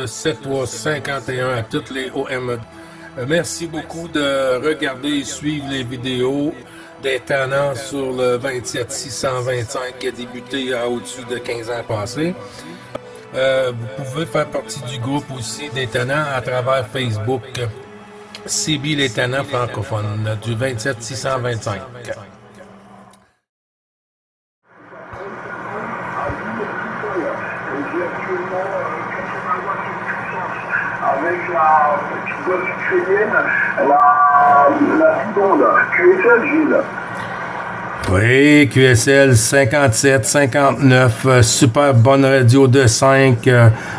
7351 à toutes les OM. Merci beaucoup de regarder et suivre les vidéos des tenants sur le 27625 qui a débuté à au-dessus de 15 ans passés. Vous pouvez faire partie du groupe aussi des tenants à travers Facebook. CB les tenants francophones du 27625. Avec la petite boîte ukrainienne, la bidonde, QSL, Gilles. Oui, QSL 57, 59, super bonne radio de 5,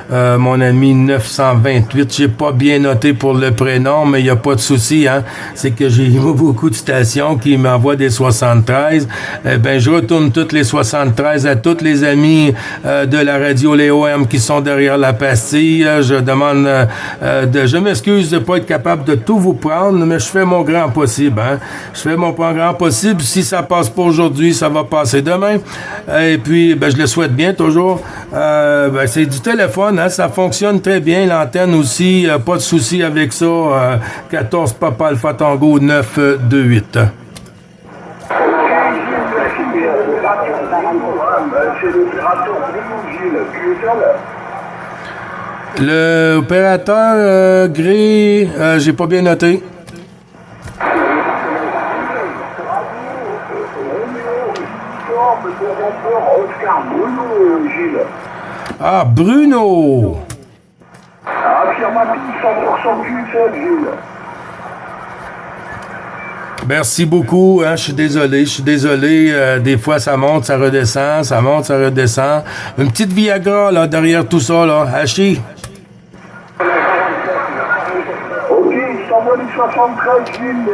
mon ami 928. J'ai pas bien noté pour le prénom, mais il n'y a pas de souci, hein. C'est que j'ai beaucoup de stations qui m'envoient des 73. Eh ben, je retourne toutes les 73 à tous les amis de la radio Léo M qui sont derrière la pastille. Je demande je m'excuse de pas être capable de tout vous prendre, mais je fais mon grand possible, hein. Je fais mon grand possible. Si ça passe pas aujourd'hui, ça va passer demain. Et puis, ben, je le souhaite bien toujours. Ben, c'est du téléphone, hein, ça fonctionne très bien. L'antenne aussi, pas de souci avec ça. 14 Papa Alpha Tango 928. L'opérateur gris, j'ai pas bien noté. Ah, Bruno! Affirmatif 100% QSL, Gilles. Merci beaucoup, hein, je suis désolé, des fois ça monte, ça redescend, ça monte, ça redescend. Une petite Viagra, là, derrière tout ça, là, Hachi. Ok, je t'envoie les 73, Gilles,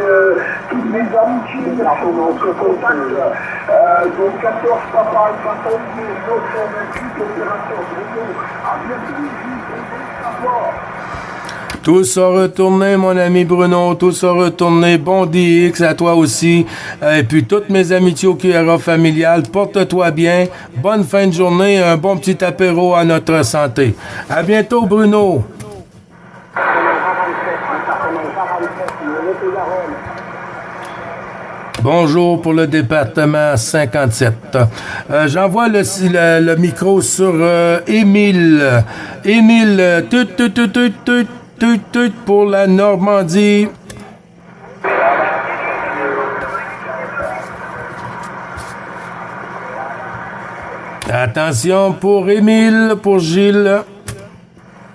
toutes mes amitiés, sont dans ce contact, donc 14 Papa Alpha Tango, 928, opérateur Bruno, à bientôt, Gilles, on va savoir. Tous a retourné, mon ami Bruno, tous a retourné. Bon DX à toi aussi. Et puis toutes mes amitiés au QRA familial, porte-toi bien. Bonne fin de journée, un bon petit apéro à notre santé. À bientôt, Bruno. Bonjour pour le département 57. J'envoie le micro sur Émile. Émile, tout pour la Normandie. Attention pour Émile, pour Gilles.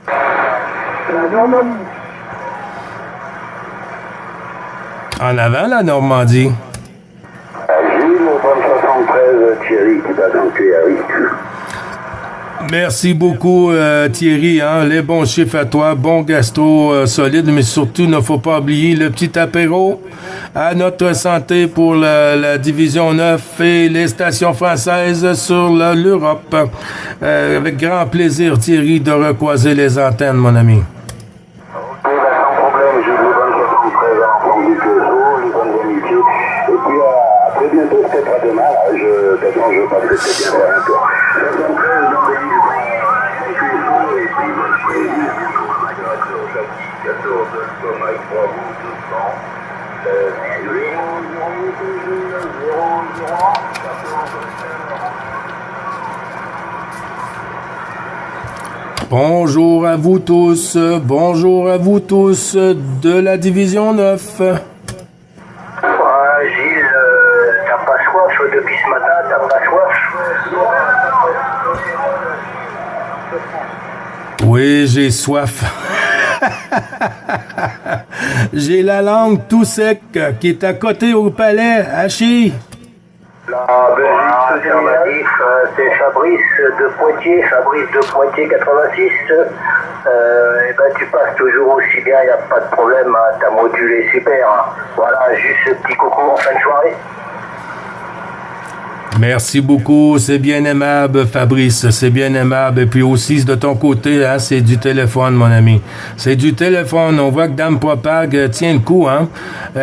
La Normandie. En avant, la Normandie. Gilles, au 73, Thierry, qui passe en QRI. Merci beaucoup, Thierry. Hein? Les bons chiffres à toi, bon gastro solide, mais surtout, il ne faut pas oublier le petit apéro à notre santé pour la division 9 et les stations françaises sur l'Europe. Avec grand plaisir, Thierry, de recroiser les antennes, mon ami. Sans problème, Gilles, le 73 en du QSO, les bonnes amitiés. Et puis, à très bientôt, peut-être à demain. De toute façon, je passerai peut-être bien faire un tour. 73 dans les Bonjour à vous tous de la division 9. Gilles, t'as pas soif depuis ce matin, t'as pas soif? Oui, j'ai soif. J'ai la langue tout sec qui est à côté au palais, Hachi. Affirmatif, c'est Fabrice de Poitiers 86. Et ben tu passes toujours aussi bien, il n'y a pas de problème, hein, t'as modulé super. Hein. Voilà, juste ce petit coucou en fin de soirée. Merci beaucoup, c'est bien aimable, Fabrice, c'est bien aimable. Et puis aussi, de ton côté, hein, c'est du téléphone, mon ami. C'est du téléphone. On voit que Dame Propag tient le coup, hein.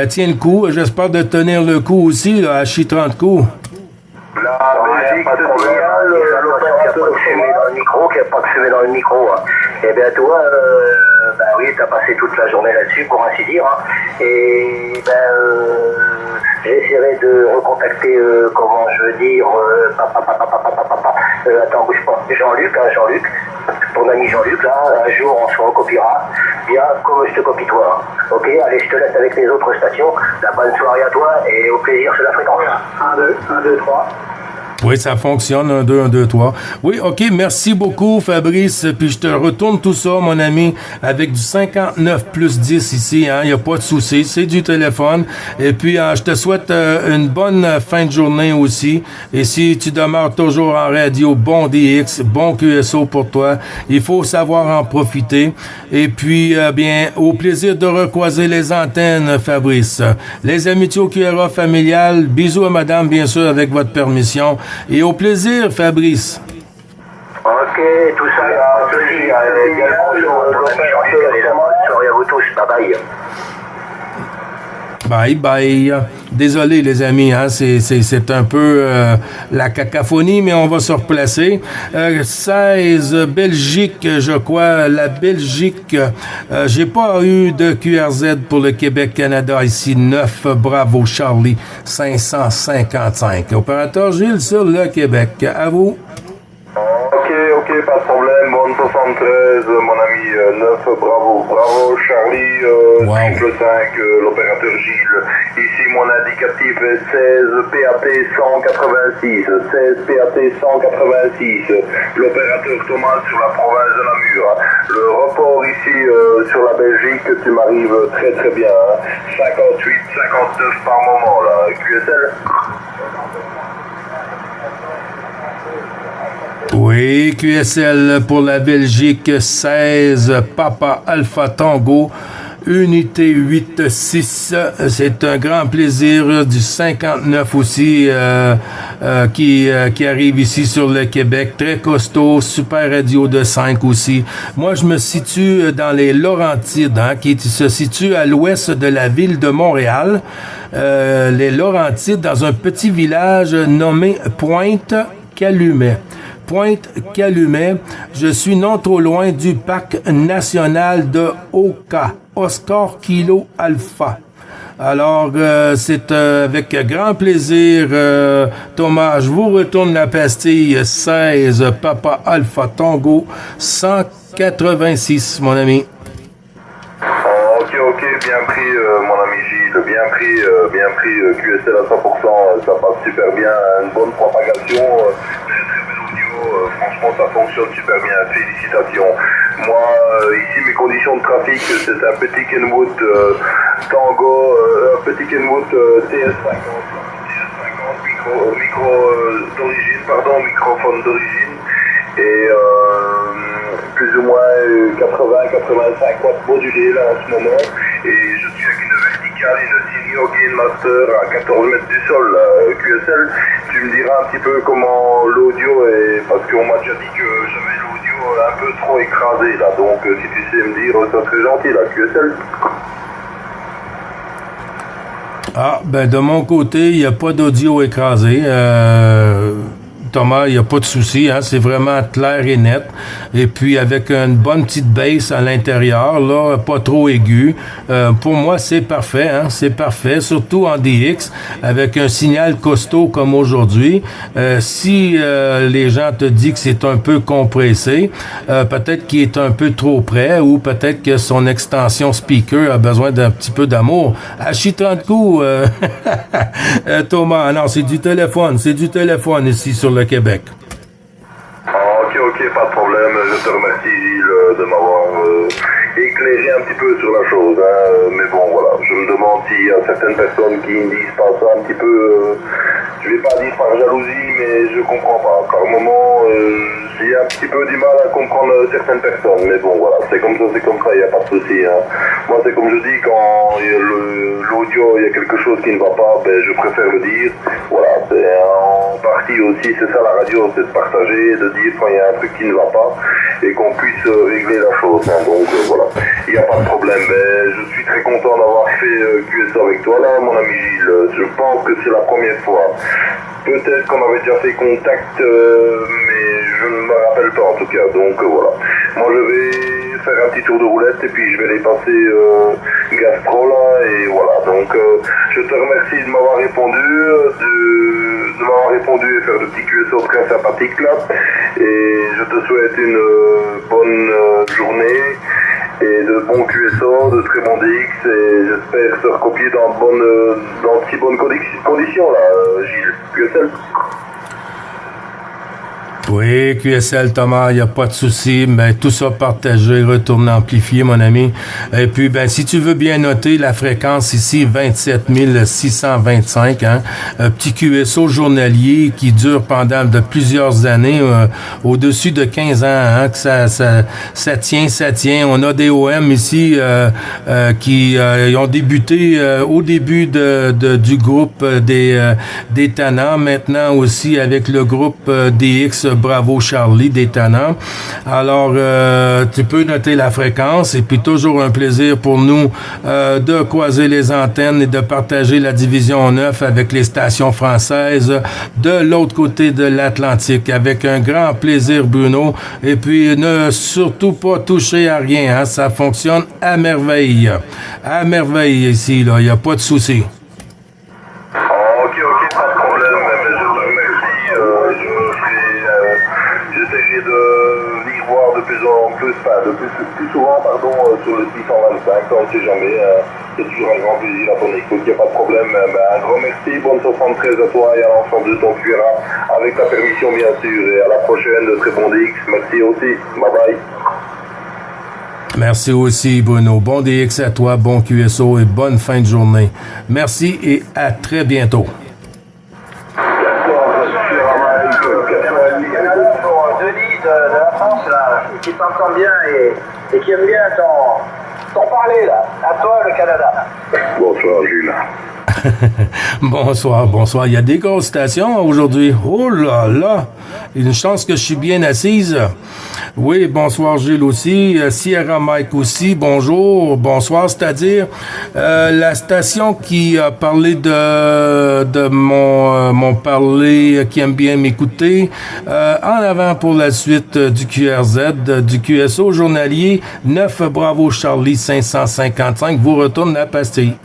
Tient le coup. J'espère de tenir le coup aussi, là, à Chi 30 coups. La Belgique te signale, qui n'a pas de fumée dans le micro, qui n'a pas de fumée dans le micro. Hein. Eh bien, toi, ben oui, t'as passé toute la journée là-dessus, pour ainsi dire. Hein. Et j'essaierai de recontacter, comment je veux dire, attends, bouge pas, Jean-Luc, ton ami Jean-Luc, là, un jour on se recopiera, bien comme je te copie toi. Ok, allez, je te laisse avec les autres stations. La bonne soirée à toi et au plaisir sur la fréquence. 1, 2, 3. Oui, ça fonctionne, 1, 2, 1, 2, 3. Oui, OK, merci beaucoup, Fabrice. Puis je te retourne tout ça, mon ami, avec du 59 plus 10 ici. Il n'y a pas de souci, c'est du téléphone. Et puis, je te souhaite une bonne fin de journée aussi. Et si tu demeures toujours en radio, bon DX, bon QSO pour toi. Il faut savoir en profiter. Et puis, bien, au plaisir de recroiser les antennes, Fabrice. Les amitiés au QRA familial, bisous à madame, bien sûr, avec votre permission. Et au plaisir, Fabrice. Ok, tout ça, également, ton ami Jean-Luc, allez là, bonne soirée à vous tous, bye bye. Bye bye. Désolé les amis, hein, c'est un peu la cacophonie, mais on va se replacer. 16 Belgique, je crois. La Belgique, j'ai pas eu de QRZ pour le Québec-Canada ici. 9 Bravo Charlie 555. Opérateur Gilles sur le Québec. À vous. Ok, pas de problème. Bonne 73, mon ami 9, bravo, Charlie, Wow. triple 5, l'opérateur Gilles. Ici, mon indicatif est 16 PAT 186, 16 PAT 186. L'opérateur Thomas sur la province de Namur. Le report ici sur la Belgique, tu m'arrives très très bien. 58, 59 par moment, là. QSL. Oui, QSL pour la Belgique, 16 Papa Alpha Tango, unité 8-6. C'est un grand plaisir du 59 aussi qui arrive ici sur le Québec. Très costaud, super radio de 5 aussi. Moi, je me situe dans les Laurentides, hein, qui se situe à l'ouest de la ville de Montréal. Les Laurentides, dans un petit village nommé Pointe-Calumet. Pointe-Calumet. Je suis non trop loin du parc national de Oka, Oscar Kilo Alpha. Alors, c'est avec grand plaisir, Thomas, je vous retourne la pastille 16 Papa Alpha Tango 186, mon ami. Ok, bien pris, mon ami Gilles, bien pris, QSL à 100%, ça passe super bien, une bonne propagation, très bel audio, franchement ça fonctionne super bien, félicitations. Moi, ici mes conditions de trafic, c'est un petit Kenwood Tango, un petit Kenwood TS50, microphone d'origine, et plus ou moins 80-85 watts modulés là en ce moment, et je suis avec une verticale, une Senior Gain Master à 14 mètres du sol, là, QSL. Tu me diras un petit peu comment l'audio est, parce qu'on m'a déjà dit que j'avais l'audio un peu trop écrasé là, donc si tu sais me dire, ça serait gentil là, QSL. Ah, ben de mon côté, il n'y a pas d'audio écrasé. Thomas, il n'y a pas de souci, hein, c'est vraiment clair et net. Et puis avec une bonne petite bass à l'intérieur, là, pas trop aigu. Pour moi, c'est parfait, hein, c'est parfait, surtout en DX, avec un signal costaud comme aujourd'hui. Si les gens te disent que c'est un peu compressé, peut-être qu'il est un peu trop près, ou peut-être que son extension speaker a besoin d'un petit peu d'amour. Hachi 30 coups, Thomas, non, c'est du téléphone ici sur le Québec. Ok, pas de problème. Je te remercie, Gilles, de m'avoir éclairé un petit peu sur la chose. Hein. Mais bon, voilà, je me demande s'il y a certaines personnes qui me disent pas ça un petit peu, je vais pas dire par jalousie, mais je comprends pas. Par moment, j'ai un petit peu du mal à comprendre certaines personnes. Mais bon, voilà, c'est comme ça, il n'y a pas de souci. Hein. Moi, c'est comme je dis, quand l'audio, il y a quelque chose qui ne va pas, ben, je préfère le dire. Voilà, c'est en partie aussi, c'est ça la radio, c'est de partager, de dire quand il y a un truc qui ne va pas et qu'on puisse régler la chose. Hein. Donc voilà, il n'y a pas de problème. Mais je suis très content d'avoir fait QSO avec toi là, mon ami Gilles. Je pense que c'est la première fois. Peut-être qu'on avait déjà fait contact, mais je ne me rappelle pas en tout cas. Donc voilà. Moi, je vais faire un petit tour de roulette et puis je vais les passer gastro là et voilà. Donc, je te remercie de m'avoir répondu, de m'avoir répondu et faire de petits QSO très sympathiques là. Et je te souhaite une bonne journée et de bons QSO, de très bons DX et j'espère te recopier dans de si bonnes conditions là, Gilles. QSL. Oui, QSL, Thomas, il n'y a pas de souci. Ben, tout ça partagé, retourné amplifié, mon ami. Et puis, ben, si tu veux bien noter la fréquence ici, 27 625, hein, un petit QSO journalier qui dure pendant de plusieurs années, au-dessus de 15 ans, hein, que ça tient. On a des OM ici qui ont débuté au début du groupe des Tannants, maintenant aussi avec le groupe DX Bravo Charlie des Tannants. Alors, tu peux noter la fréquence et puis toujours un plaisir pour nous de croiser les antennes et de partager la division 9 avec les stations françaises de l'autre côté de l'Atlantique. Avec un grand plaisir, Bruno. Et puis, ne surtout pas toucher à rien. Hein? Ça fonctionne à merveille. À merveille ici, là. Il n'y a pas de souci. Ok, pas de problème. Mais je te remercie. J'essaierai de venir voir de plus souvent, sur le 625, on ne sait jamais. C'est toujours un grand plaisir à ton écoute, il n'y a pas de problème. Un grand merci, bonne 73 à toi et à l'ensemble de ton cuira, avec ta permission bien sûr, et à la prochaine, de très bon DX. Merci aussi, bye bye. Merci aussi, Bruno. Bon DX à toi, bon QSO et bonne fin de journée. Merci et à très bientôt. De la France là, qui t'entend bien et qui aime bien ton parler là. À toi le Canada. Bonsoir Jules. Bonsoir. Il y a des grosses stations aujourd'hui. Oh là là! Une chance que je suis bien assise. Oui, bonsoir Gilles aussi. Sierra Mike aussi, bonjour. Bonsoir, c'est-à-dire la station qui a parlé de mon parler, qui aime bien m'écouter. En avant pour la suite du QRZ, du QSO journalier 9 Bravo Charlie 555 vous retourne la pastille.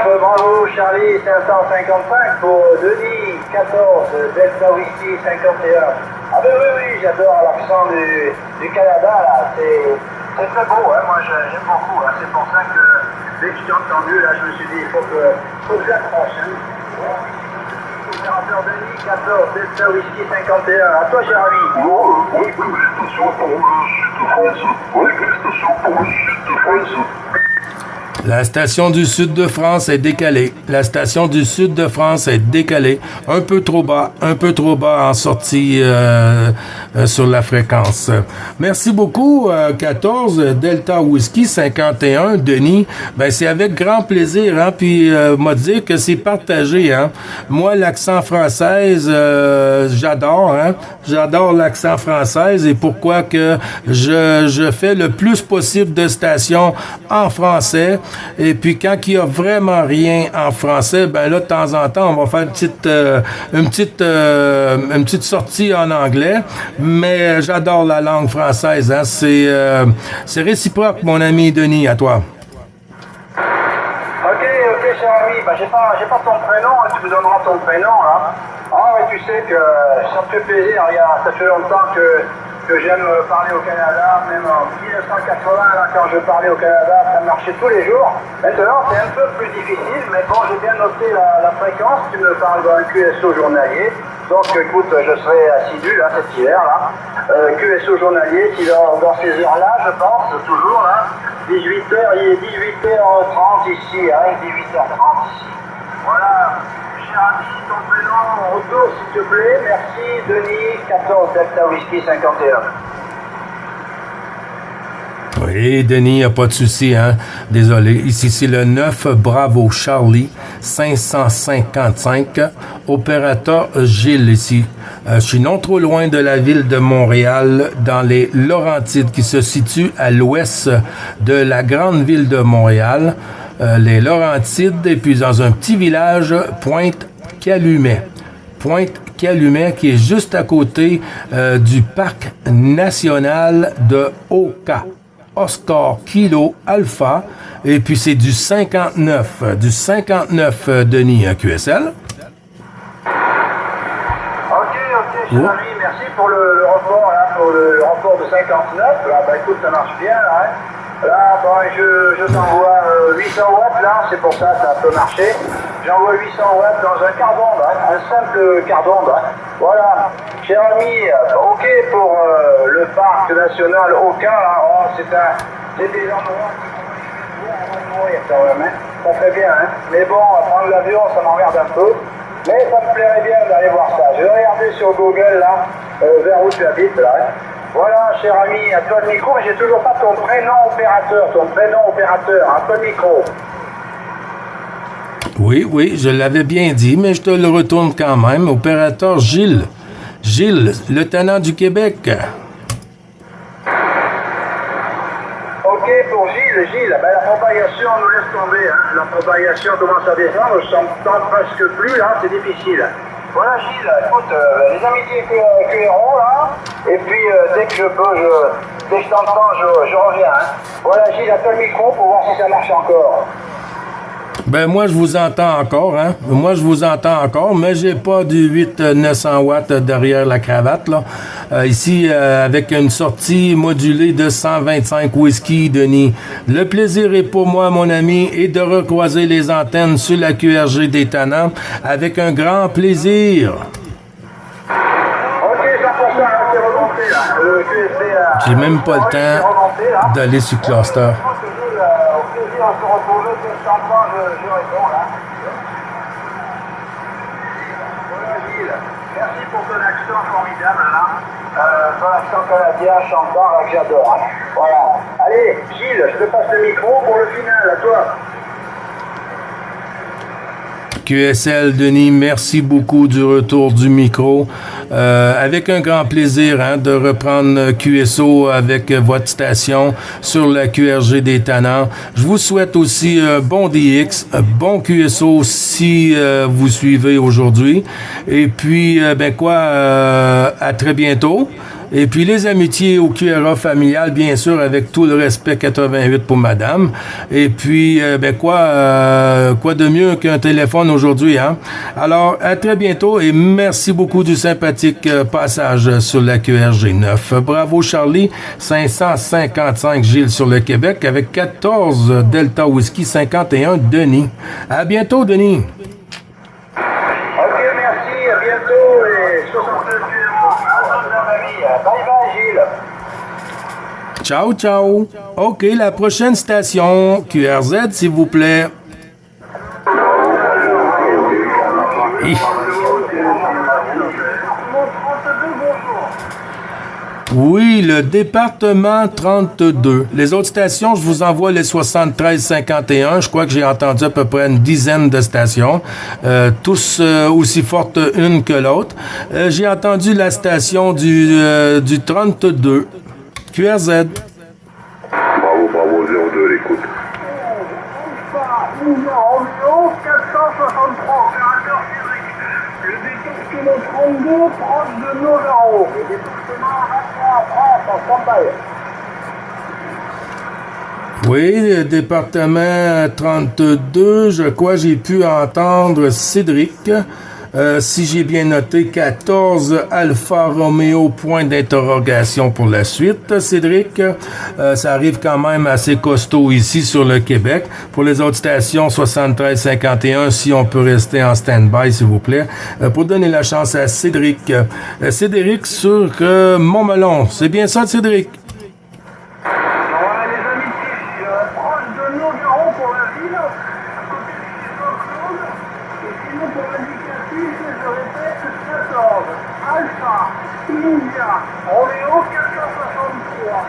Bravo Charlie 555 pour Denis 14 Delta Whisky 51. Ah ben oui, j'adore l'accent du Canada là, c'est très beau, hein? Moi j'aime beaucoup, hein? C'est pour ça que dès que je t'ai entendu là, je me suis dit il faut que j'accroche. Hein? Opérateur Denis 14 Delta Whisky 51. À toi cher ami. Oui, félicitations pour le Sud de France. Oui, félicitations pour le Sud de France. La station du sud de France est décalée. Un peu trop bas en sortie sur la fréquence. Merci beaucoup, 14 Delta Whisky 51, Denis. Ben, c'est avec grand plaisir, hein. Puis, m'a dit que c'est partagé, hein. Moi, l'accent français, j'adore, hein. J'adore l'accent français et pourquoi que je fais le plus possible de stations en français. Et puis, quand il y a vraiment rien en français, ben là, de temps en temps, on va faire une petite sortie en anglais. Mais j'adore la langue française, hein. C'est réciproque, mon ami Denis, à toi. Ok, cher ami. Ben, j'ai pas ton prénom, hein. Tu me donneras ton prénom, là. Ah, mais tu sais que ça me fait plaisir. Regarde, ça fait longtemps que j'aime parler au Canada, même en 1980, là, quand je parlais au Canada, ça marchait tous les jours. Maintenant, c'est un peu plus difficile, mais bon, j'ai bien noté la fréquence. Tu me parles d'un QSO journalier. Donc, écoute, je serai assidu, là, cet hiver, là. QSO journalier, qui dans ces heures-là, je pense, toujours, là. 18h, il est 18h30 ici, hein, 18h30 ici. Voilà. Ton prénom en retour, s'il te plaît. Merci, Denis, 14 Delta Whisky 51. Oui, Denis, il n'y a pas de souci, hein. Désolé. Ici, c'est le 9 Bravo Charlie 555. Opérateur Gilles, ici. Je suis non trop loin de la ville de Montréal, dans les Laurentides, qui se situe à l'ouest de la grande ville de Montréal. Les Laurentides, et puis dans un petit village, Pointe-Calumet. Calumet, qui est juste à côté du parc national de Oka. Oscar Kilo Alpha. Et puis, c'est du 59. Du 59, Denis, QSL. Ok, cher ami, merci pour le report, hein, pour le report de 59. Là, bah écoute, ça marche bien, là. Hein. Là, bon, je t'envoie 800 watts, là, c'est pour ça, ça a un peu marché. J'envoie 800 watts dans un quart d'onde, hein, un simple quart d'onde. Hein. Voilà, cher ami, ok pour le parc national Oka, là, oh, c'est des endroits qui vont mourir quand même, hein. Ça fait bien, hein. Mais bon, prendre l'avion, ça m'emmerde un peu. Mais ça me plairait bien d'aller voir ça. Je vais regarder sur Google, là, vers où tu habites, là. Hein. Voilà, cher ami, à toi le micro, mais j'ai toujours pas ton prénom opérateur, à toi le micro. Oui, je l'avais bien dit, mais je te le retourne quand même. Opérateur Gilles. Gilles, lieutenant du Québec. Ok, pour Gilles, ben, la propagation nous laisse tomber. Hein. La propagation commence à descendre, je t'entends presque plus, là, c'est difficile. Voilà Gilles, écoute, les amitiés que là, et puis dès que je peux, dès que je t'entends, je reviens. Hein. Voilà Gilles, à toi le micro pour voir si ça marche encore. Ben moi je vous entends encore, hein. Moi je vous entends encore, mais j'ai pas du 8-900 watts derrière la cravate, là. Ici, avec une sortie modulée de 125 whisky, Denis. Le plaisir est pour moi, mon ami, et de recroiser les antennes sur la QRG des Tannants avec un grand plaisir. Ok, 100%, c'est remonté, là. Le QSB, j'ai même pas le temps d'aller sur Cluster. Au plaisir de se reposer, dès que je t'entends, je réponds, là. Voilà Gilles, merci pour ton accent formidable, là. Ton accent canadien, chantant, là, que j'adore. Hein. Voilà. Allez, Gilles, je te passe le micro pour le final, à toi. QSL, Denis, merci beaucoup du retour du micro. Avec un grand plaisir de reprendre QSO avec votre station sur la QRG des Tannants. Je vous souhaite aussi un bon DX, un bon QSO si vous suivez aujourd'hui. Et puis, à très bientôt. Et puis les amitiés au QRA familial, bien sûr, avec tout le respect 88 pour madame. Et puis, quoi de mieux qu'un téléphone aujourd'hui, hein? Alors, à très bientôt et merci beaucoup du sympathique passage sur la QRG 9. Bravo Charlie, 555 Gilles sur le Québec avec 14 Delta Whisky 51 Denis. À bientôt, Denis. Ok, merci, à bientôt et 69 Bye bye, Gilles. Ciao, ciao. OK, la prochaine station, QRZ, s'il vous plaît. Oui, le département 32. Les autres stations, je vous envoie les 73-51. Je crois que j'ai entendu à peu près une dizaine de stations, tous aussi fortes une que l'autre. J'ai entendu la station du 32. QRZ. Bravo, 02, l'écoute. Romeo 463, opérateur Cédric. Le département 32, proche de Nogaro. Le département 23, France, en stand-by. Oui, le département 32, je crois j'ai pu entendre Cédric. Si j'ai bien noté, 14 Alpha Romeo, point d'interrogation pour la suite, Cédric. Ça arrive quand même assez costaud ici sur le Québec. Pour les autres stations, 73-51, si on peut rester en stand-by, s'il vous plaît, pour donner la chance à Cédric. Cédric sur Montmelon. C'est bien ça, Cédric? Voilà les amitiés, proche de Nogaro pour la ville, à côté de Saint-Claude, et sinon pour l'indicatif, je répète, 14, Alpha, India, Romeo 463.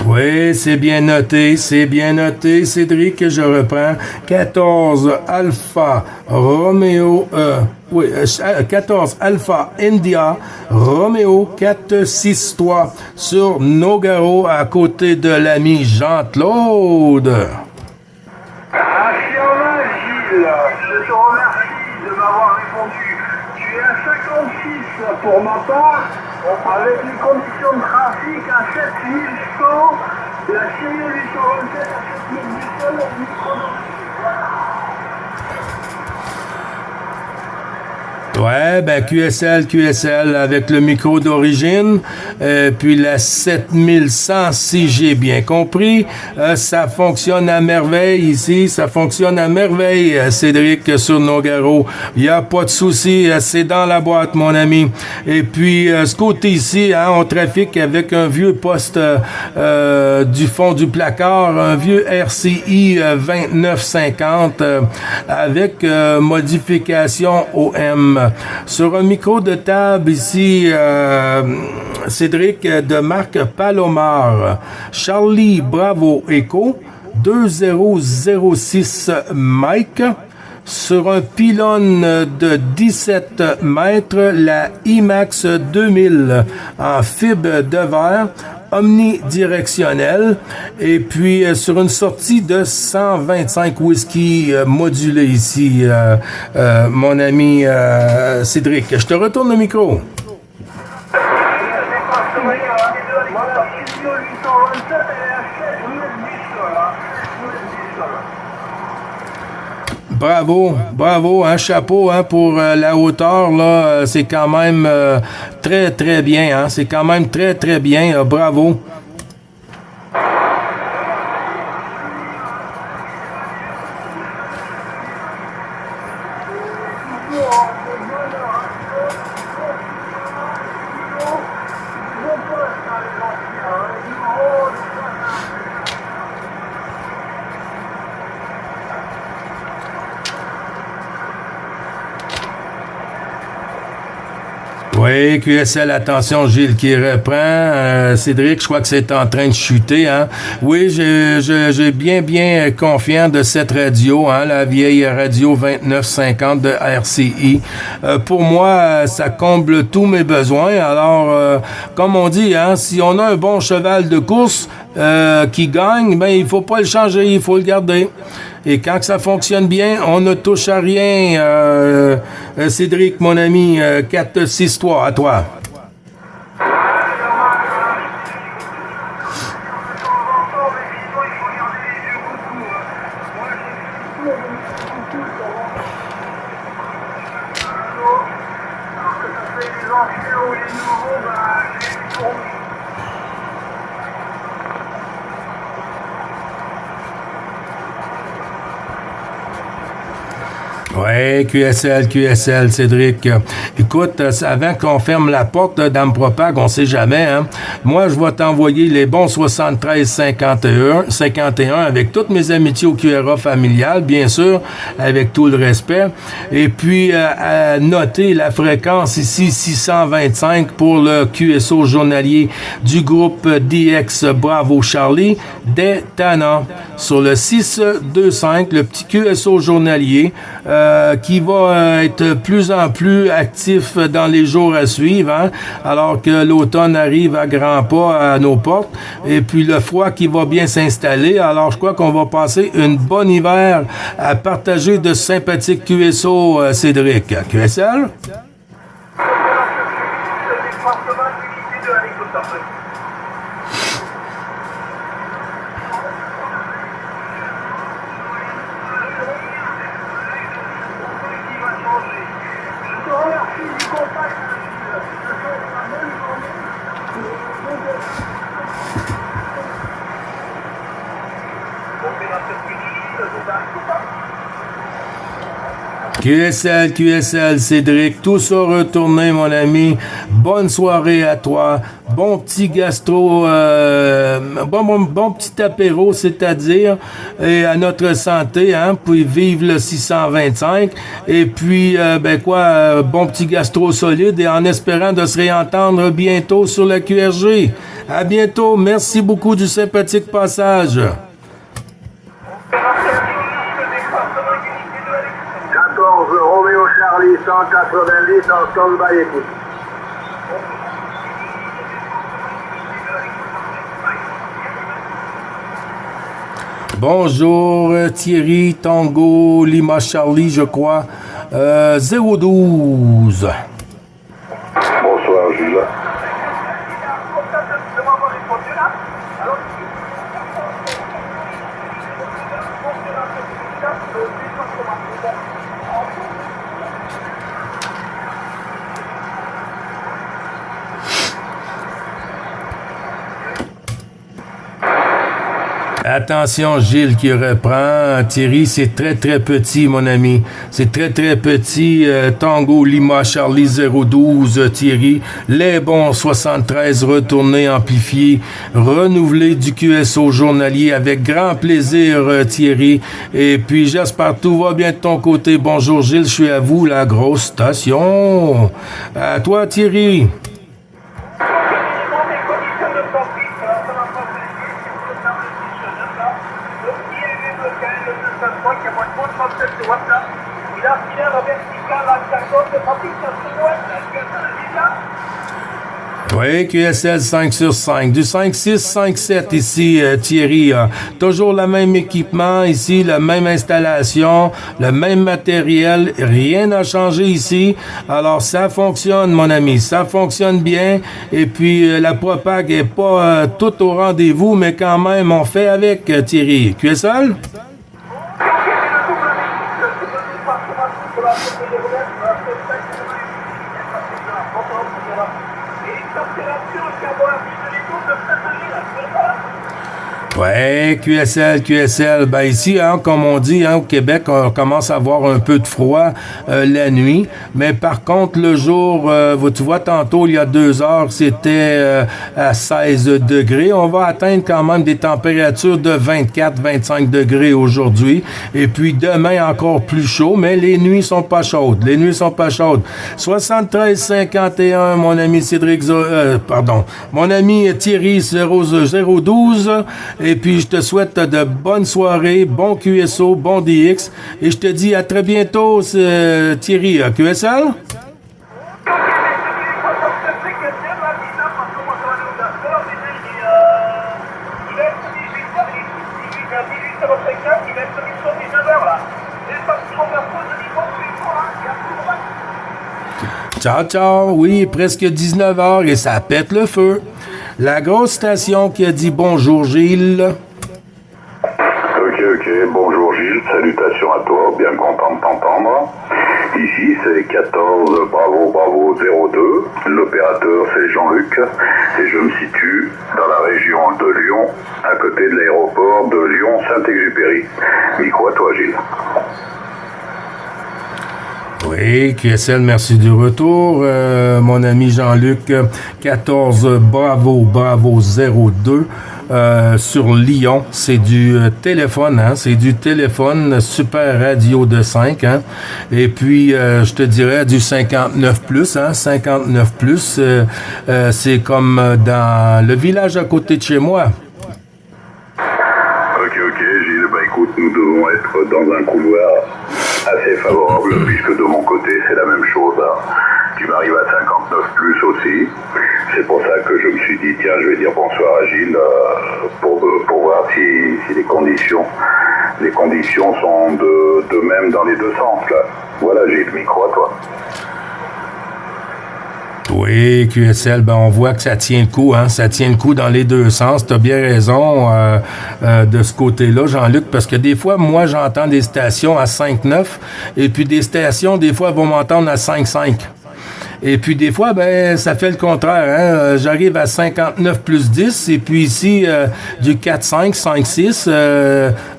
Oui, c'est bien noté, Cédric, je reprends. 14 Alpha Romeo, 14 Alpha India Romeo 463 sur Nogaro à côté de l'ami Jean-Claude. Affirma Gilles, je te remercie Pour ma part, avec les conditions de trafic à 7100, la série 827 à 7800, le micro Ouais, ben QSL avec le micro d'origine, puis la 7100 si j'ai bien compris, ça fonctionne à merveille ici, ça fonctionne à merveille, Cédric, sur Nogaro. Il n'y a pas de souci, c'est dans la boîte, mon ami. Et puis, ce côté ici, hein, on trafique avec un vieux poste du fond du placard, un vieux RCI 2950 avec modification OM. Sur un micro de table ici, Cédric, de marque Palomar, Charlie Bravo Echo, 2006 Mike, sur un pylône de 17 mètres, la IMAX 2000 en fibre de verre, omnidirectionnel, et puis sur une sortie de 125 whisky modulé ici, mon ami Cédric. Je te retourne le micro. Bravo, hein, chapeau hein, pour la hauteur, là, c'est quand même très, très bien, hein, c'est quand même très, très bien, bravo. Oui, QSL, attention, Gilles qui reprend. Cédric, je crois que c'est en train de chuter. Hein? Oui, j'ai bien confiant de cette radio, hein, la vieille radio 2950 de RCI. Pour moi, ça comble tous mes besoins. Alors, comme on dit, hein, si on a un bon cheval de course qui gagne, ben il faut pas le changer, il faut le garder. Et quand ça fonctionne bien, on ne touche à rien. Cédric, mon ami, 4-6-3, à toi. Oui, QSL, Cédric. Écoute, avant qu'on ferme la porte d'Ampropag, on sait jamais, hein. Moi, je vais t'envoyer les bons 73-51 avec toutes mes amitiés au QRA familial, bien sûr, avec tout le respect. Et puis, à noter la fréquence ici, 625 pour le QSO journalier du groupe DX Bravo Charlie, des Tana. Sur le 625, le petit QSO journalier, qui va être plus en plus actif dans les jours à suivre, hein, alors que l'automne arrive à grands pas à nos portes, et puis le froid qui va bien s'installer. Alors je crois qu'on va passer une bonne hiver à partager de sympathiques QSO, Cédric. QSL? QSL, Cédric, tout ça retourné, mon ami. Bonne soirée à toi. Bon petit gastro, bon petit apéro, c'est-à-dire, et à notre santé, hein, puis vive le 625. Et puis, bon petit gastro solide, et en espérant de se réentendre bientôt sur la QRG. À bientôt. Merci beaucoup du sympathique passage. Roméo Charlie 190 en stand-by, écoute. Bonjour Thierry, Tango, Lima Charlie, je crois. 012. Bonsoir Gilles. Attention, Gilles qui reprend. Thierry, c'est très, très petit, mon ami. C'est très, très petit. Tango Lima Charlie 012, Thierry. Les bons 73 retournés, amplifiés, renouvelés du QSO journalier avec grand plaisir, Thierry. Et puis, j'espère que tout va bien de ton côté. Bonjour, Gilles. Je suis à vous, la grosse station. À toi, Thierry. Oui, QSL 5 sur 5. Du 5-6, 5-7 ici, Thierry. Toujours le même équipement ici, la même installation, le même matériel. Rien n'a changé ici. Alors, ça fonctionne, mon ami. Ça fonctionne bien. Et puis, la propague est pas tout au rendez-vous, mais quand même, on fait avec, Thierry. QSL? Ouais, QSL. Ben ici, hein, comme on dit, hein, au Québec, on commence à avoir un peu de froid la nuit. Mais par contre, le jour, tu vois, tantôt, il y a 2 heures, c'était à 16 degrés. On va atteindre quand même des températures de 24-25 degrés aujourd'hui. Et puis demain, encore plus chaud, mais les nuits sont pas chaudes. 73-51, mon ami mon ami Thierry 012. Et puis, je te souhaite de bonnes soirées, bon QSO, bon DX. Et je te dis à très bientôt, Thierry, à QSL. Ciao, ciao. Oui, presque 19 heures et ça pète le feu. La grosse station qui a dit bonjour, Gilles. Ok. Bonjour, Gilles. Salutations à toi. Bien content de t'entendre. Ici, c'est 14 Bravo 02. L'opérateur, c'est Jean-Luc. Et je me situe dans la région de Lyon, à côté de l'aéroport de Lyon-Saint-Exupéry. Micro à toi, Gilles. Oui, QSL, merci du retour. Mon ami Jean-Luc, 14 Bravo 02 sur Lyon. C'est du téléphone, hein? C'est du téléphone Super Radio de 5, hein? Et puis, je te dirais du 59+, hein? 59+, c'est comme dans le village à côté de chez moi. Ok, Gilles, écoute, nous devons être dans un couloir assez favorable, puisque de mon côté, c'est la même chose. Tu m'arrives à 59+ aussi. C'est pour ça que je me suis dit, tiens, je vais dire bonsoir à Gilles pour voir si les conditions sont de même dans les deux sens, là. Voilà, Gilles, micro à toi. Oui, QSL, ben on voit que ça tient le coup, hein. Ça tient le coup dans les deux sens. T'as bien raison de ce côté-là, Jean-Luc, parce que des fois, moi, j'entends des stations à 5.9 et puis des stations, des fois, vont m'entendre à 5.5. Et puis des fois, ben ça fait le contraire. Hein? J'arrive à 59+10 et puis ici, du 4.5, 5.6.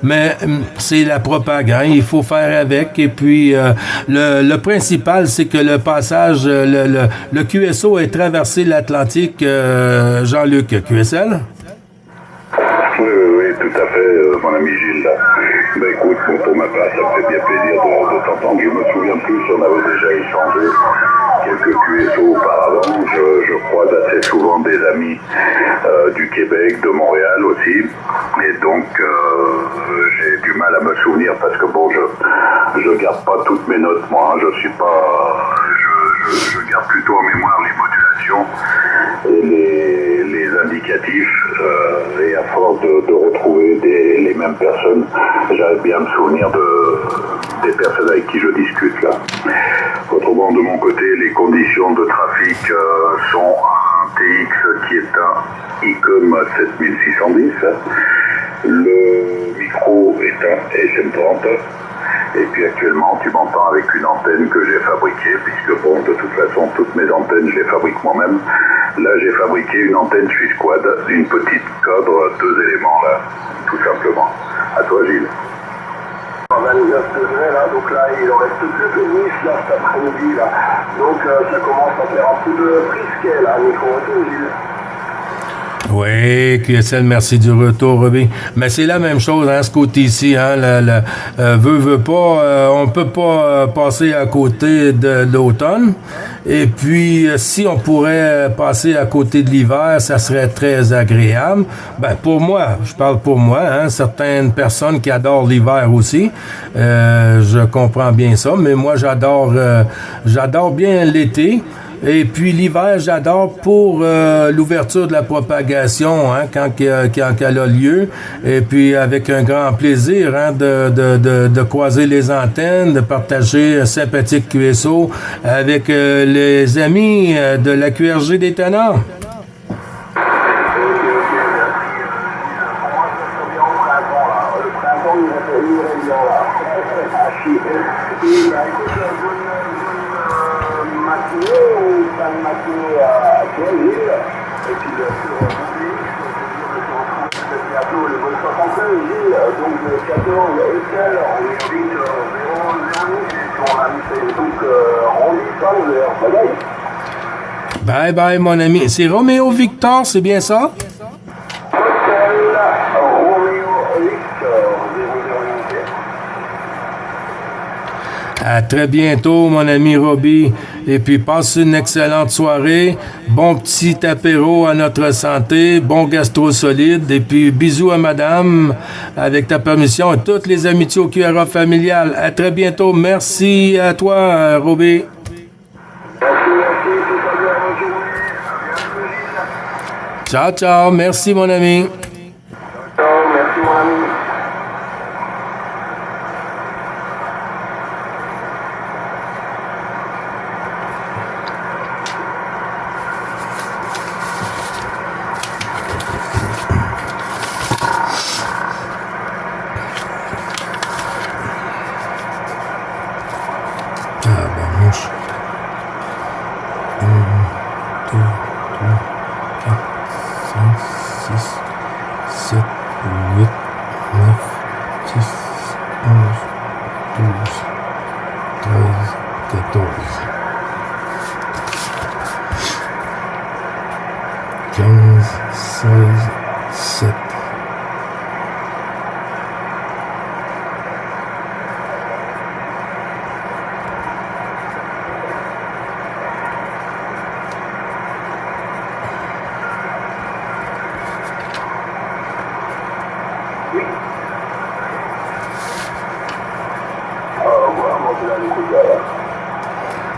Mais c'est la propagande. Hein? Il faut faire avec. Et puis, le principal, c'est que le passage, le QSO a traversé l'Atlantique, Jean-Luc. QSL? Oui, tout à fait, mon ami Gilles. Ben écoute, pour ma part, ça me fait bien plaisir de t'entendre. Je me souviens plus, on avait déjà échangé quelques QSO auparavant. Je croise assez souvent des amis du Québec, de Montréal aussi. Et donc, j'ai du mal à me souvenir parce que bon, je garde pas toutes mes notes, moi. Hein. Je garde plutôt en mémoire les modulations et les indicatifs. Et à force de retrouver les mêmes personnes, j'arrive bien à me souvenir des personnes avec qui je discute là. Autrement, de mon côté, les conditions de trafic sont un TX qui est un ICOM 7610. Le micro est un SM30. Et puis actuellement, tu m'entends avec une antenne que j'ai fabriquée, puisque bon, de toute façon, toutes mes antennes, je les fabrique moi-même. Là, j'ai fabriqué une antenne Swissquad, une petite cadre, 2 éléments là, tout simplement. À toi, Gilles. 29 degrés là, donc là il en reste plus que 10 là cet après-midi là. Donc ça commence à faire un peu de frisquet là, micro-retour, Gilles. Oui, QSL, merci du retour, Robbie. Mais c'est la même chose, hein, ce côté-ci, hein, veut pas, on peut pas passer à côté de l'automne. Et puis, si on pourrait passer à côté de l'hiver, ça serait très agréable. Ben, pour moi, je parle pour moi, hein, certaines personnes qui adorent l'hiver aussi, je comprends bien ça, mais moi, j'adore bien l'été. Et puis l'hiver, j'adore pour l'ouverture de la propagation, hein, quand elle a lieu. Et puis avec un grand plaisir, hein, de croiser les antennes, de partager un sympathique QSO avec les amis de la QRG des Ténors. Bye bye mon ami. C'est Roméo Victor, c'est bien ça? À très bientôt, mon ami Robbie. Et puis, passe une excellente soirée. Bon petit apéro à notre santé. Bon gastro solide. Et puis, bisous à madame, avec ta permission, et toutes les amitiés au QRA familial. À très bientôt. Merci à toi, Robbie. Ciao, ciao. Merci, mon ami. Merci, mon ami.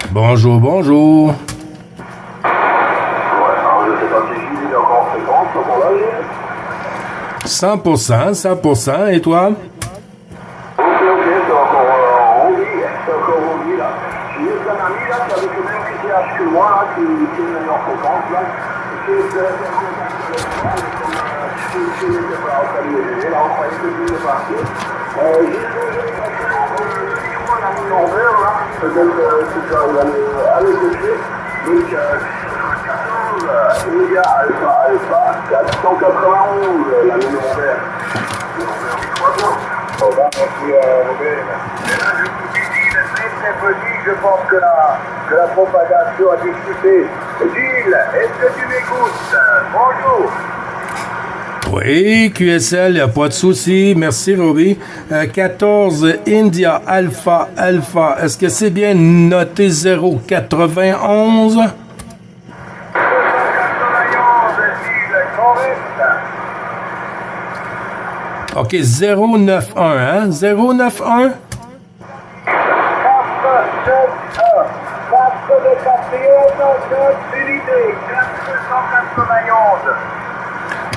Bonjour, bonjour. Ouais, alors je sais pas si Gilles est encore en fréquence, comment là, Gilles 100%, et toi? Ok, c'est encore en vie là. J'ai juste un ami là qui avait le même QTH que moi là, qui est meilleur fréquence là. Qui est je n'étais pas en train de le là, on croyait que Gilles est parti. On a mis l'envers là, peut-être c'est ça, il allait cocher. Donc, 14, India Alpha 491, la mis l'envers. L'envers du 300. Bon, bah, merci Robert. Et là, je vous dis, Gilles, très petit, je pense que la propagation a discuté. Gilles, est-ce que tu m'écoutes? Bonjour. Oui, QSL, il n'y a pas de souci. Merci, Robbie. 14 India Alpha. Est-ce que c'est bien noté 091? OK, 091, hein? 091? 491.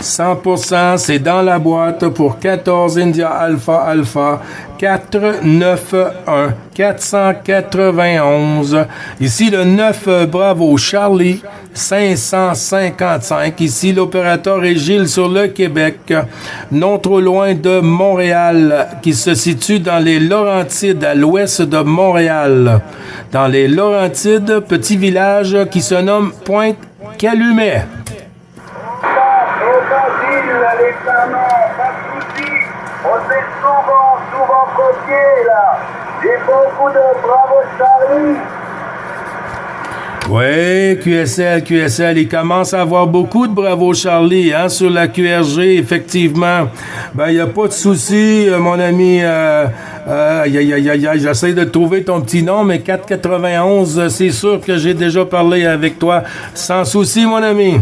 100%, c'est dans la boîte pour 14 India Alpha Alpha 491 491. Ici le 9 Bravo Charlie 555. Ici l'opérateur est Gilles sur le Québec, non trop loin de Montréal, qui se situe dans les Laurentides, à l'ouest de Montréal. Dans les Laurentides, petit village qui se nomme Pointe-Calumet. Les parents, pas de soucis. On s'est souvent copié, là. J'ai beaucoup de bravo Charlie. Oui, QSL, il commence à avoir beaucoup de Bravo Charlie hein, sur la QRG, effectivement. Ben, il n'y a pas de souci, mon ami. J'essaie de trouver ton petit nom, mais 491, c'est sûr que j'ai déjà parlé avec toi. Sans souci, mon ami.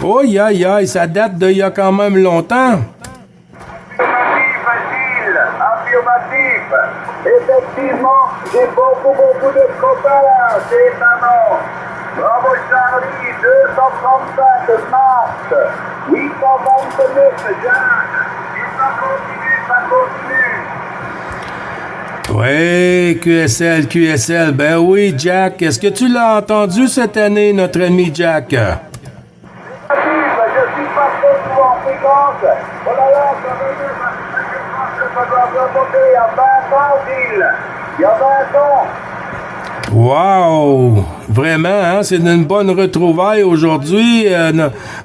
Oh, aïe, ça date d'il y a quand même longtemps. Affirmatif. Effectivement, j'ai beaucoup de copains là, c'est maman. Bravo Charlie, 235 mars, 829 Jacques. Et ça continue. Oui, QSL. Ben oui, Jack. Est-ce que tu l'as entendu cette année, notre ami Jack? Je suis pas trop souvent en fréquence. Oh là là, ça doit remonter il y a 20 ans, Gilles. Il y a 20 ans. Wow! Vraiment, hein? C'est une bonne retrouvaille aujourd'hui.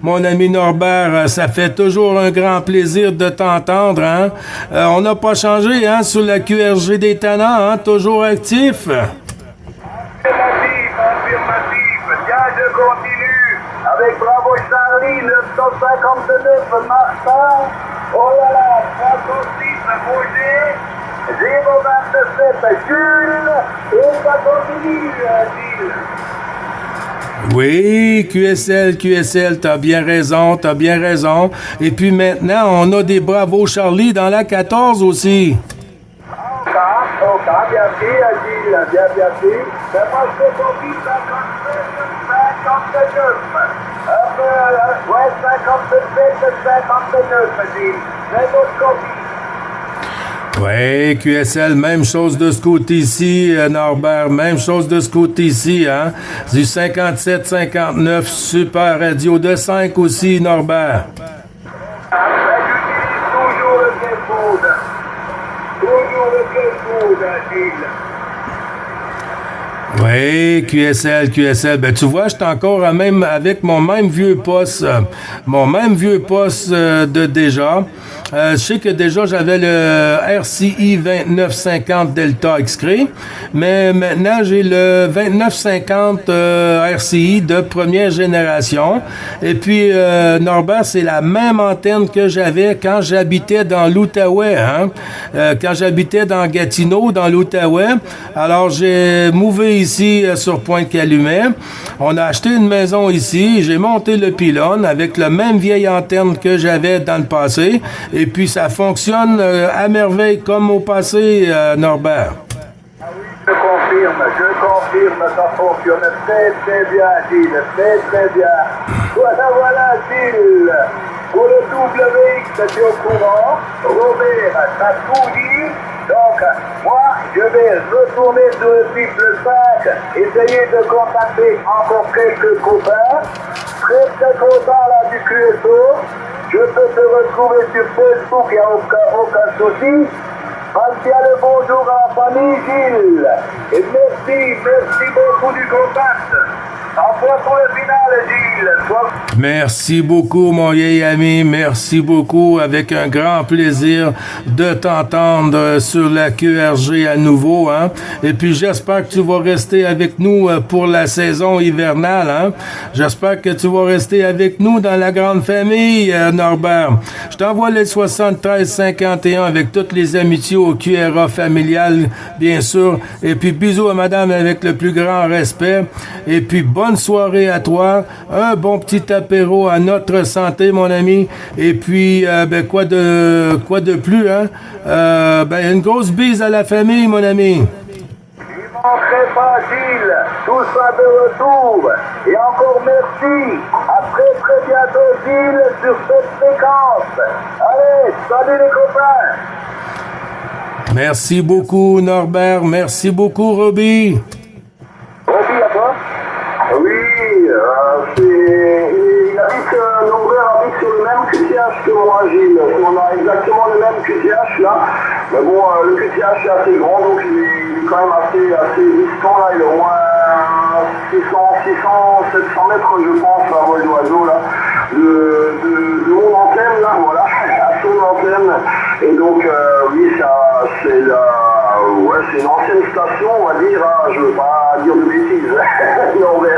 Mon ami Norbert, ça fait toujours un grand plaisir de t'entendre. Hein? On n'a pas changé hein, sur la QRG des Tannants, hein? Toujours actif. Affirmatif. Tiens, je continue avec Bravo Charlie, 959 Martin. Oh là là, 306 Roger. 027 Jules, et ça continue, Gilles. Oui, QSL, t'as bien raison. Et puis maintenant, on a des Bravo Charlie dans la 14 aussi. Ok, bien fait, Gilles, bien fait. Mais moi, je copie 59. Ouais, 59, Gilles. C'est notre copie. Oui, QSL, même chose de ce côté-ci, Norbert, même chose de ce côté-ci, hein. Du 57-59, Super Radio de 5 aussi, Norbert. J'utilise toujours le téléphone. Toujours le téléphone, Gilles. Oui, QSL. Ben, tu vois, j'étais encore même avec mon même vieux poste de déjà. Je sais que déjà, j'avais le RCI 2950 Delta XCRE, mais maintenant, j'ai le 2950 RCI de première génération. Et puis, Norbert, c'est la même antenne que j'avais quand j'habitais dans l'Outaouais, hein? Quand j'habitais dans Gatineau, dans l'Outaouais. Alors, j'ai mouvé ici sur Pointe-Calumet. On a acheté une maison ici. J'ai monté le pylône avec la même vieille antenne que j'avais dans le passé. Et puis, ça fonctionne à merveille comme au passé, Norbert. Ah oui, je confirme, ça fonctionne très bien, Gilles, très bien. Voilà, Gilles. Pour le WX, tu es au courant. Robert, t'as tout dit. Donc, moi, je vais retourner sur le triple 5, essayer de contacter encore quelques copains. Très content là du QSO. Je peux te retrouver sur Facebook, il n'y a aucun souci. Passe le bonjour à la famille, Gilles. Et merci beaucoup du contact. Enfin pour le final, Gilles. Merci beaucoup, mon vieil ami. Merci beaucoup. Avec un grand plaisir de t'entendre sur la QRG à nouveau. Hein? Et puis, j'espère que tu vas rester avec nous pour la saison hivernale. Hein? J'espère que tu vas rester avec nous dans la grande famille, Norbert. Je t'envoie les 73-51 avec toutes les amitiés au QRA familial, bien sûr. Et puis, bisous à madame avec le plus grand respect. Et puis, bonne soirée à toi. Un bon petit apéro à notre santé, mon ami. Et puis, quoi de plus, hein? Une grosse bise à la famille, mon ami. Ils m'ont très facile, tout ça de retour. Et encore merci. À très très bientôt, Gilles, sur cette séquence. Allez, salut les copains. Merci beaucoup, Norbert. Merci beaucoup, Robbie. Robbie, à toi. Oui, il habite, Norbert habite sur le même QTH que moi, Gilles. On a exactement le même QTH là. Mais bon, le QTH est assez grand, donc il est quand même assez distant là. Il est au moins 700 mètres, je pense, à vol d'oiseau là. De mon antenne là, voilà, à son antenne. Et donc, oui, c'est une ancienne station, on va dire, hein, je veux pas dire de bêtises, non, mais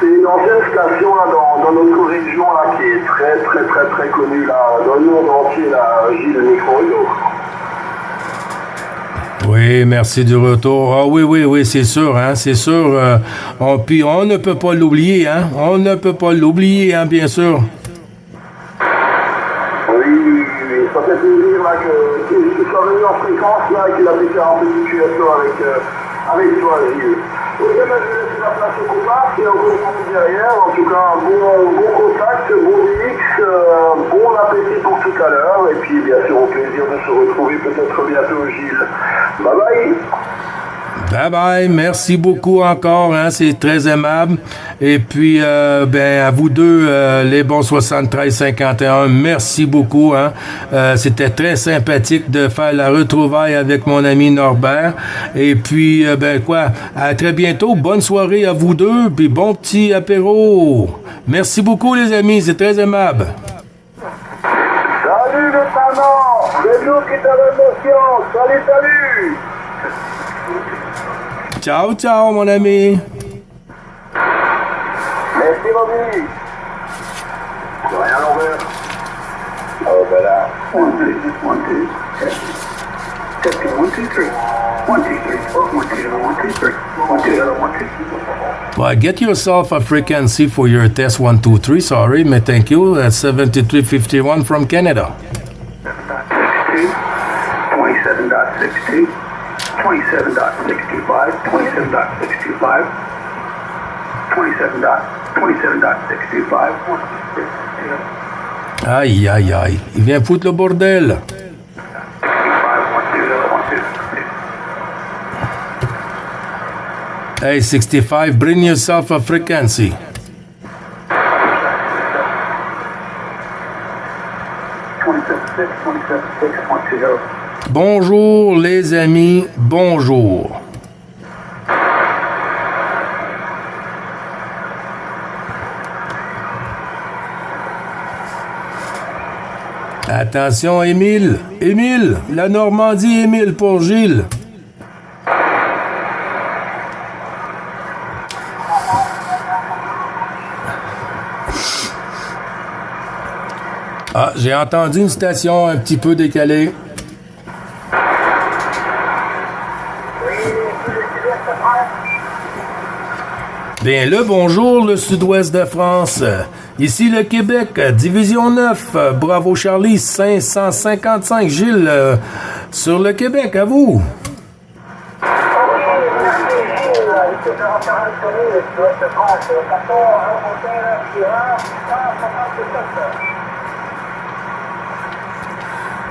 c'est une ancienne station là, dans notre région là, qui est très très très très connue là, dans le monde entier, là, Gilles Micro-Réseau. Oui, merci du retour. Ah oui, c'est sûr, hein, c'est sûr. Puis on ne peut pas l'oublier, hein. On ne peut pas l'oublier, hein, bien sûr. Oui, ça fait plaisir là qu'il soit venu en fréquence là et qu'il a pu faire un petit QSO avec toi, Gilles. Ok, ben, je vais laisser la place au copain, et on continue derrière. En tout cas, un bon contact, bon DX, bon appétit pour tout à l'heure. Et puis, bien sûr, au plaisir de se retrouver peut-être bientôt, Gilles. Bye bye. Bye bye, merci beaucoup encore, hein, c'est très aimable. Et puis, à vous deux, les bons 73-51, merci beaucoup, hein. C'était très sympathique de faire la retrouvaille avec mon ami Norbert. Et puis, à très bientôt, bonne soirée à vous deux, puis bon petit apéro. Merci beaucoup, les amis, c'est très aimable. Salut les parents, c'est nous qui te remercions. Salut. Ciao, ciao, mon ami. Merci, Robbie. De rien, Norbert. Oh, ben là. 1, 2, 1, 2, test. Testing 1, 2, 3. 1, 2, 3. 1, 2, 1, 2, 3. 1, 2, 1, 2. Well, get yourself a frequency for your test 1, 2, 3. Sorry, mais thank you. That's 7351 from Canada. 27.62. 27.625. 27.625. 27.625. Aïe, aïe, aïe. Il vient foutre le bordel. Hey, 65, bring yourself a frequency. Bonjour, les amis. Bonjour. Attention, Émile. Émile, la Normandie, Émile pour Gilles. Ah, j'ai entendu une station un petit peu décalée. Bien le bonjour, le sud-ouest de France. Ici le Québec, division 9, Bravo Charlie, 555. Gilles, sur le Québec, à vous.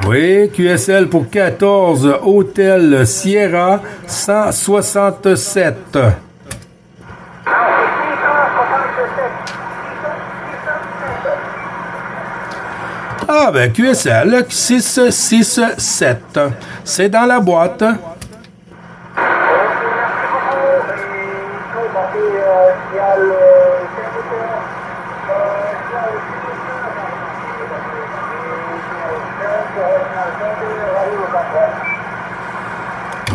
Oui, QSL pour 14, Hôtel Sierra, 167. Ah ben QSL 667. C'est dans la boîte.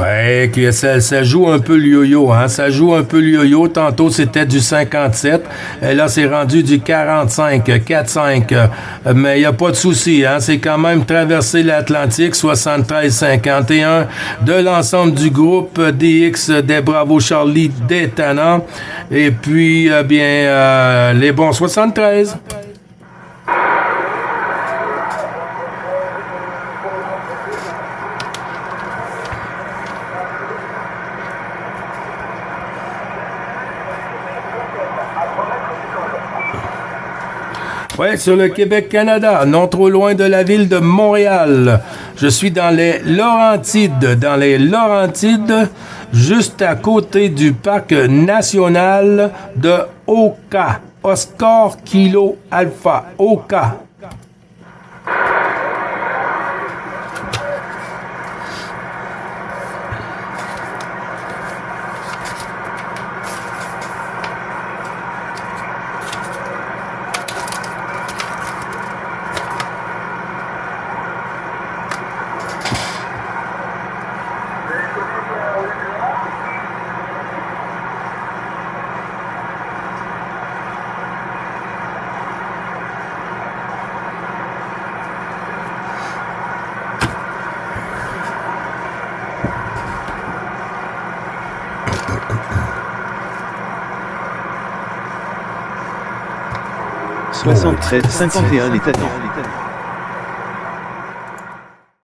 Ouais, QSL, ça joue un peu le yo-yo, hein. Ça joue un peu le yo-yo. Tantôt, c'était du 57. Et là, c'est rendu du 45, 4-5. Mais il n'y a pas de souci, hein. C'est quand même traverser l'Atlantique, 73-51 de l'ensemble du groupe DX des Bravo Charlie des Tannants. Et puis, les bons 73. Oui, sur le Québec-Canada, non trop loin de la ville de Montréal. Je suis dans les Laurentides. Dans les Laurentides, juste à côté du parc national de Oka. Oscar Kilo Alpha. Oka. Soixante-treize 51 l'Italie.